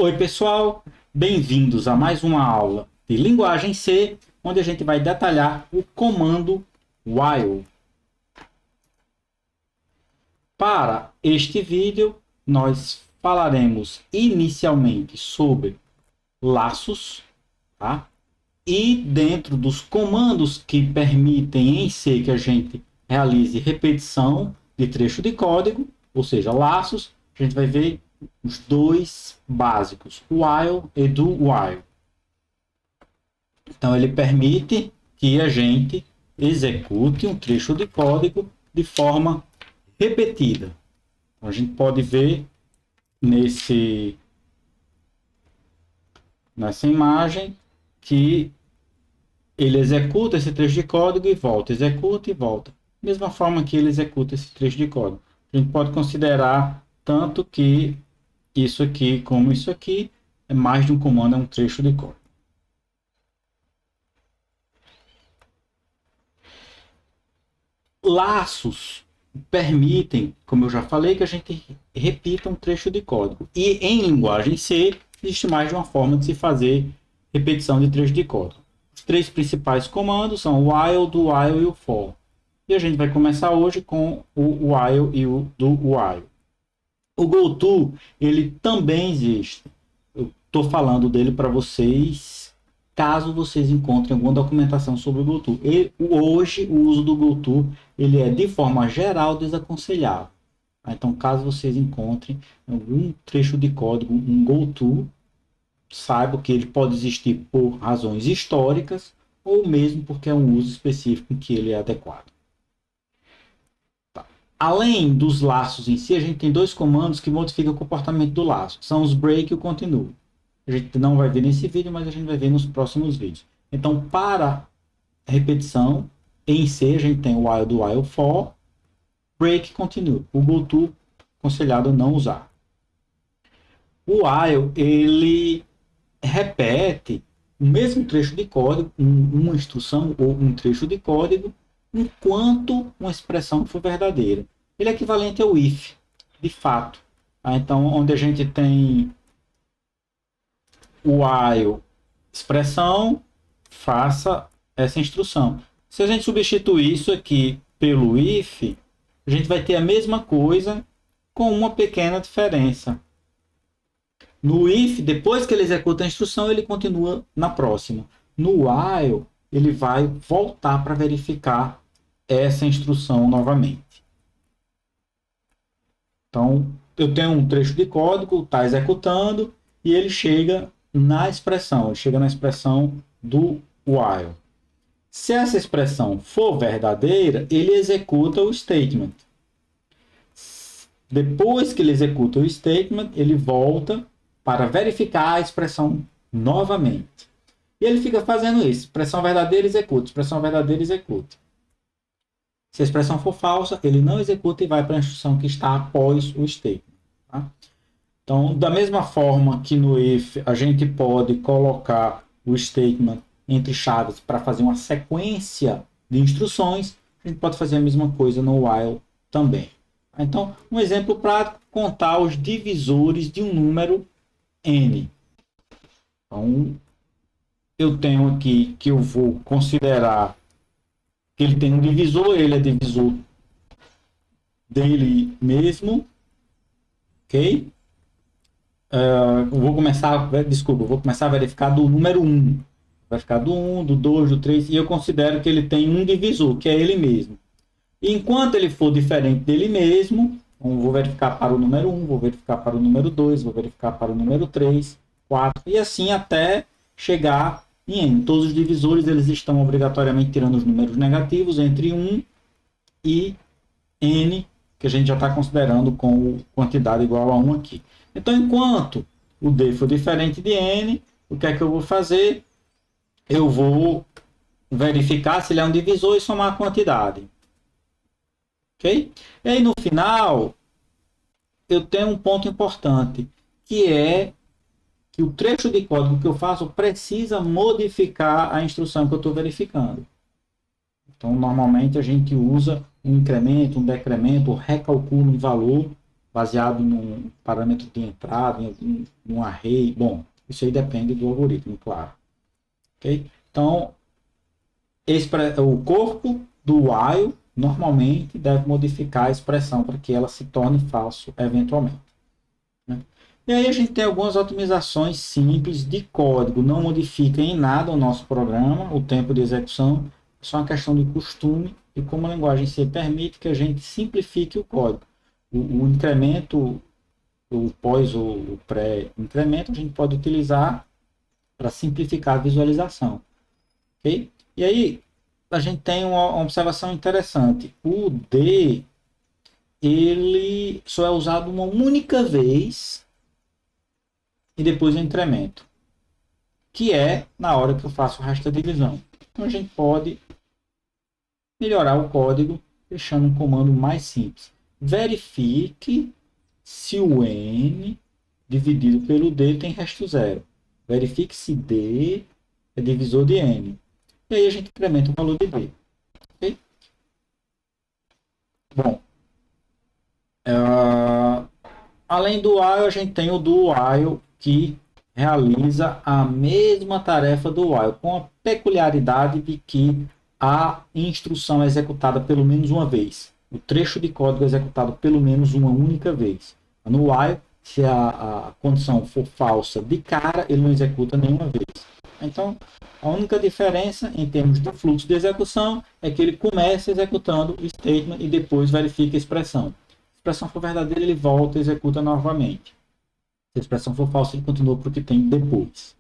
Oi, pessoal, bem-vindos a mais uma aula de linguagem C, onde a gente vai detalhar o comando while. Para este vídeo, nós falaremos inicialmente sobre laços, tá? E dentro dos comandos que permitem em C que a gente realize repetição de trecho de código, ou seja, laços, a gente vai ver os dois básicos, while e do while. Então, ele permite que a gente execute um trecho de código de forma repetida. Então, a gente pode ver nessa imagem que ele executa esse trecho de código e volta, executa e volta. Mesma forma que ele executa esse trecho de código. A gente pode considerar tanto que isso aqui como isso aqui é mais de um comando, é um trecho de código. Laços permitem, como eu já falei, que a gente repita um trecho de código. E em linguagem C, existe mais de uma forma de se fazer repetição de trecho de código. Os três principais comandos são o while, do while e o for. E a gente vai começar hoje com o while e o do while. O goto, ele também existe. Eu estou falando dele para vocês, caso vocês encontrem alguma documentação sobre o goto. Hoje, o uso do goto, ele é de forma geral desaconselhável. Então, caso vocês encontrem algum trecho de código, um goto, saiba que ele pode existir por razões históricas ou mesmo porque é um uso específico em que ele é adequado. Além dos laços em si, a gente tem dois comandos que modificam o comportamento do laço. São os break e o continue. A gente não vai ver nesse vídeo, mas a gente vai ver nos próximos vídeos. Então, para repetição, em C a gente tem o while do while for, break e continue. O goto, aconselhado não usar. O while, ele repete o mesmo trecho de código, uma instrução ou um trecho de código, enquanto uma expressão for verdadeira. Ele é equivalente ao if, de fato. Então, onde a gente tem o while expressão, faça essa instrução. Se a gente substituir isso aqui pelo if, a gente vai ter a mesma coisa com uma pequena diferença. No if, depois que ele executa a instrução, ele continua na próxima. No while, ele vai voltar para verificar essa instrução novamente. Então, eu tenho um trecho de código, está executando, e ele chega na expressão, do while. Se essa expressão for verdadeira, ele executa o statement. Depois que ele executa o statement, ele volta para verificar a expressão novamente. E ele fica fazendo isso. Expressão verdadeira, executa. Expressão verdadeira, executa. Se a expressão for falsa, ele não executa e vai para a instrução que está após o statement. Tá? Então, da mesma forma que no if a gente pode colocar o statement entre chaves para fazer uma sequência de instruções, a gente pode fazer a mesma coisa no while também. Então, um exemplo prático, contar os divisores de um número n. Então, eu tenho aqui que eu vou considerar que ele tem um divisor, ele é divisor dele mesmo, ok? Vou começar a verificar do número 1. Vai ficar do 1, do 2, do 3, e eu considero que ele tem um divisor, que é ele mesmo. E enquanto ele for diferente dele mesmo, então vou verificar para o número 1, vou verificar para o número 2, vou verificar para o número 3, 4, e assim até chegar em n. Todos os divisores eles estão obrigatoriamente tirando os números negativos entre 1 e n, que a gente já está considerando com quantidade igual a 1 aqui. Então, enquanto o d for diferente de n, o que é que eu vou fazer? Eu vou verificar se ele é um divisor e somar a quantidade. Ok? E aí, no final, eu tenho um ponto importante, que é que o trecho de código que eu faço precisa modificar a instrução que eu estou verificando. Então, normalmente a gente usa um incremento, um decremento, recalcula um valor baseado num parâmetro de entrada, num array. Bom, isso aí depende do algoritmo, claro. Okay? Então, o corpo do while normalmente deve modificar a expressão para que ela se torne falso eventualmente. Né? E aí a gente tem algumas otimizações simples de código, não modifica em nada o nosso programa, o tempo de execução, é só uma questão de costume e como a linguagem C permite que a gente simplifique o código. O incremento, o pós ou o pré-incremento, a gente pode utilizar para simplificar a visualização. Okay? E aí, a gente tem uma observação interessante. O D, ele só é usado uma única vez e depois eu incremento, que é na hora que eu faço o resto da divisão. Então, a gente pode melhorar o código deixando um comando mais simples. Verifique se o N dividido pelo D tem resto zero. Verifique se D é divisor de N. E aí a gente incrementa o valor de D. Okay? Bom, além do while, a gente tem o do while que realiza a mesma tarefa do while, com a peculiaridade de que a instrução é executada pelo menos uma vez. O trecho de código é executado pelo menos uma única vez. No while, se a condição for falsa de cara, ele não executa nenhuma vez. Então, a única diferença em termos de fluxo de execução é que ele começa executando o statement e depois verifica a expressão. Se a expressão for verdadeira, ele volta e executa novamente. Se a expressão for falsa, ele continua para o que tem depois.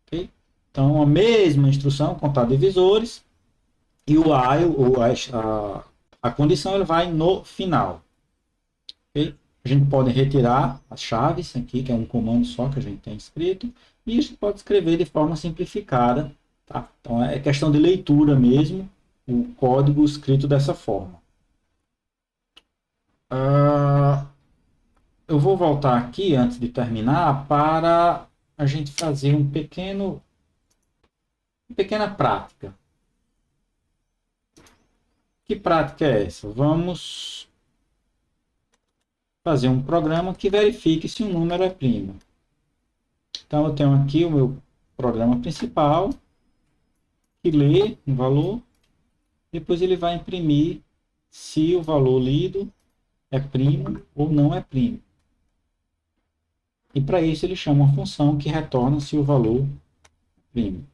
Okay? Então, a mesma instrução, contar divisores, e o while, ou a condição, ele vai no final. Okay? A gente pode retirar as chaves aqui, que é um comando só que a gente tem escrito, e a gente pode escrever de forma simplificada. Tá? Então, é questão de leitura mesmo, o código escrito dessa forma. Eu vou voltar aqui, antes de terminar, para a gente fazer uma pequena prática. Que prática é essa? Vamos fazer um programa que verifique se um número é primo. Então, eu tenho aqui o meu programa principal, que lê um valor, depois ele vai imprimir se o valor lido é primo ou não é primo. E para isso ele chama uma função que retorna se o valor é primo.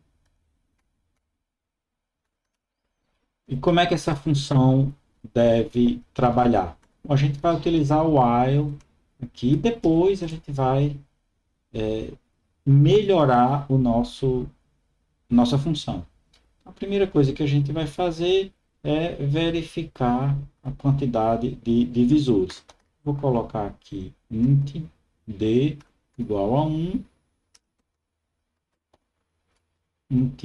E como é que essa função deve trabalhar? A gente vai utilizar o while aqui, e depois a gente vai melhorar nossa função. A primeira coisa que a gente vai fazer é verificar a quantidade de divisores. Vou colocar aqui int d igual a 1, int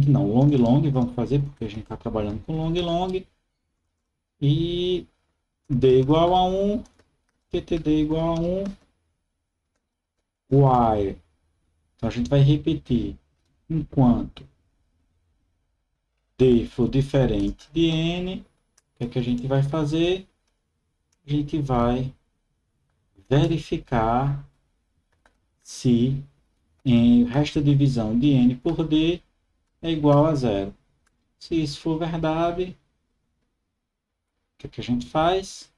não, long, vamos fazer, porque a gente está trabalhando com long, e d igual a 1, ttd igual a 1, while. Então a gente vai repetir enquanto d for diferente de n, o que a gente vai fazer? A gente vai verificar se o resto da divisão de n por d é igual a zero. Se isso for verdade, o que a gente faz?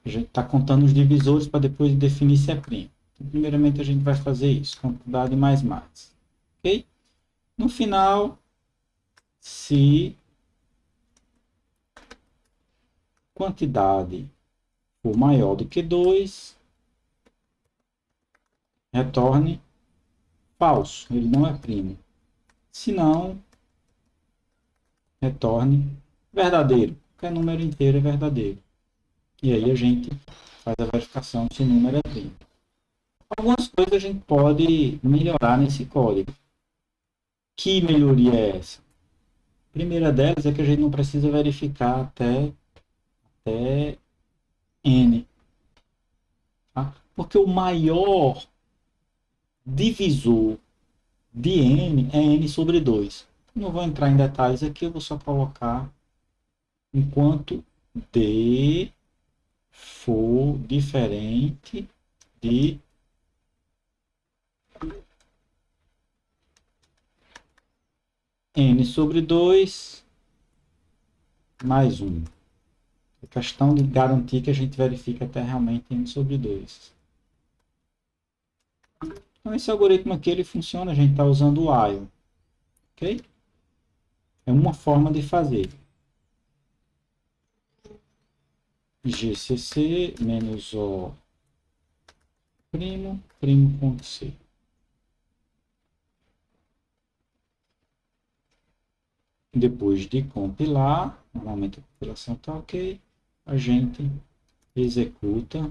A gente está contando os divisores para depois definir se é primo. Então, primeiramente a gente vai fazer isso, quantidade mais mais. Ok? No final, se quantidade for maior do que 2, retorne falso, ele não é primo. Se não, retorne verdadeiro. Qualquer número inteiro é verdadeiro. E aí a gente faz a verificação se o número é primo. Algumas coisas a gente pode melhorar nesse código. Que melhoria é essa? A primeira delas é que a gente não precisa verificar até n. Tá? Porque o maior divisor de n é n sobre 2. Não vou entrar em detalhes aqui, eu vou só colocar enquanto d for diferente de n sobre 2 mais 1. É questão de garantir que a gente verifique até realmente n sobre 2. Então, esse algoritmo aqui ele funciona, a gente está usando o while. Ok? É uma forma de fazer. GCC menos O primo, primo.c. Depois de compilar, normalmente a compilação está ok, a gente executa.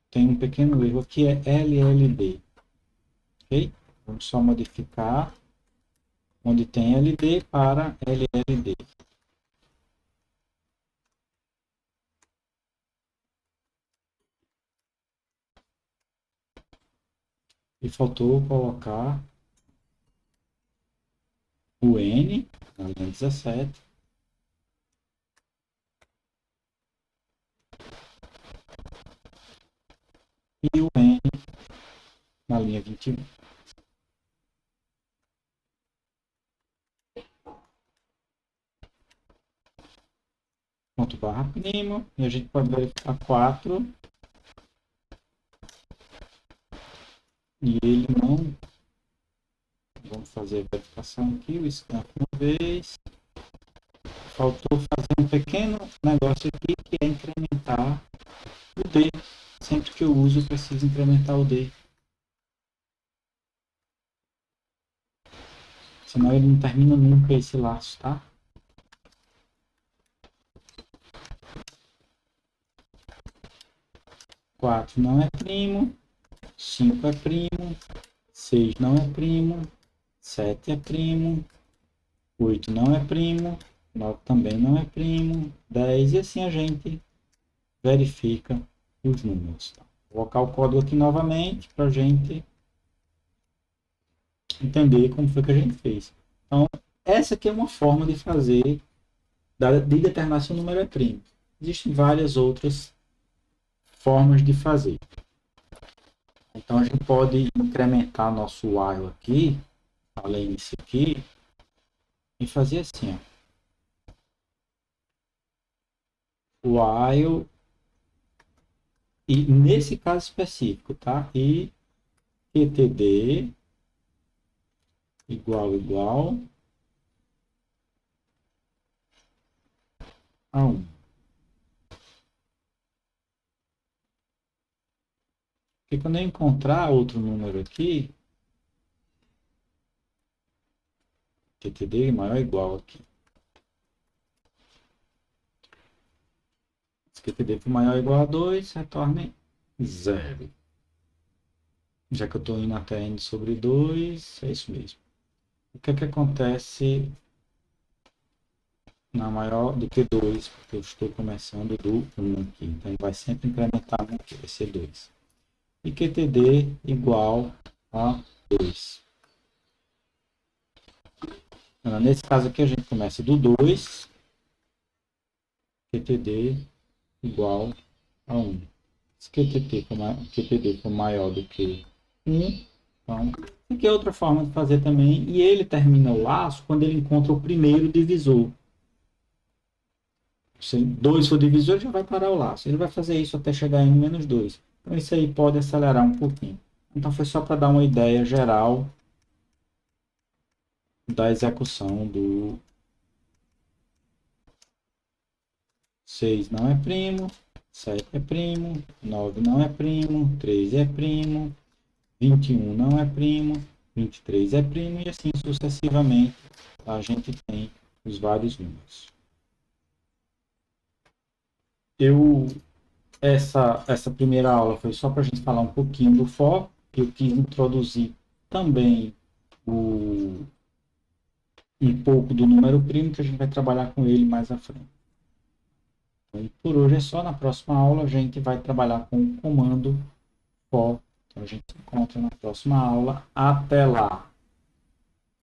Tem um pequeno erro aqui, é LLD. Ok? Vamos só modificar onde tem LD para LLD. E faltou colocar o N, na linha 17. E o N na linha 21. Ponto barra primo. E a gente pode verificar 4. E ele não... Vamos fazer a verificação aqui, o scan uma vez. Faltou fazer um pequeno negócio aqui, que é incrementar o D. Sempre que eu uso, eu preciso incrementar o D. Senão ele não termina nunca esse laço, tá? 4 não é primo, 5 é primo, 6 não é primo, 7 é primo, 8 não é primo, 9 também não é primo, 10 e assim a gente verifica os números. Vou colocar o código aqui novamente para a gente entender como foi que a gente fez. Então, essa aqui é uma forma de fazer, de determinar se o número é primo. Existem várias outras formas de fazer. Então, a gente pode incrementar nosso while aqui, além disso aqui, e fazer assim, ó. While, e nesse caso específico, tá? E qtd igual a 1. Porque quando eu encontrar outro número aqui, qtd maior ou igual aqui. Se qtd for maior ou igual a 2, retorne 0. Já que eu estou indo até n sobre 2, é isso mesmo. O que é que acontece na maior do que 2? Porque eu estou começando do 1 aqui. Então, ele vai sempre incrementar 1 aqui, vai ser 2. E qtd igual a 2. Nesse caso aqui, a gente começa do 2, qtd igual a 1. Se qtd for maior do que 1, então, aqui é outra forma de fazer também. E ele termina o laço quando ele encontra o primeiro divisor. Se 2 for divisor, já vai parar o laço. Ele vai fazer isso até chegar em menos 2. Então, isso aí pode acelerar um pouquinho. Então, foi só para dar uma ideia geral da execução do 6 não é primo, 7 é primo, 9 não é primo, 13 é primo, 21 não é primo, 23 é primo e assim sucessivamente a gente tem os vários números. Essa primeira aula foi só para a gente falar um pouquinho do for. Eu quis introduzir também um pouco do número primo, que a gente vai trabalhar com ele mais à frente. Então, por hoje é só. Na próxima aula a gente vai trabalhar com o comando for. Então a gente se encontra na próxima aula. Até lá!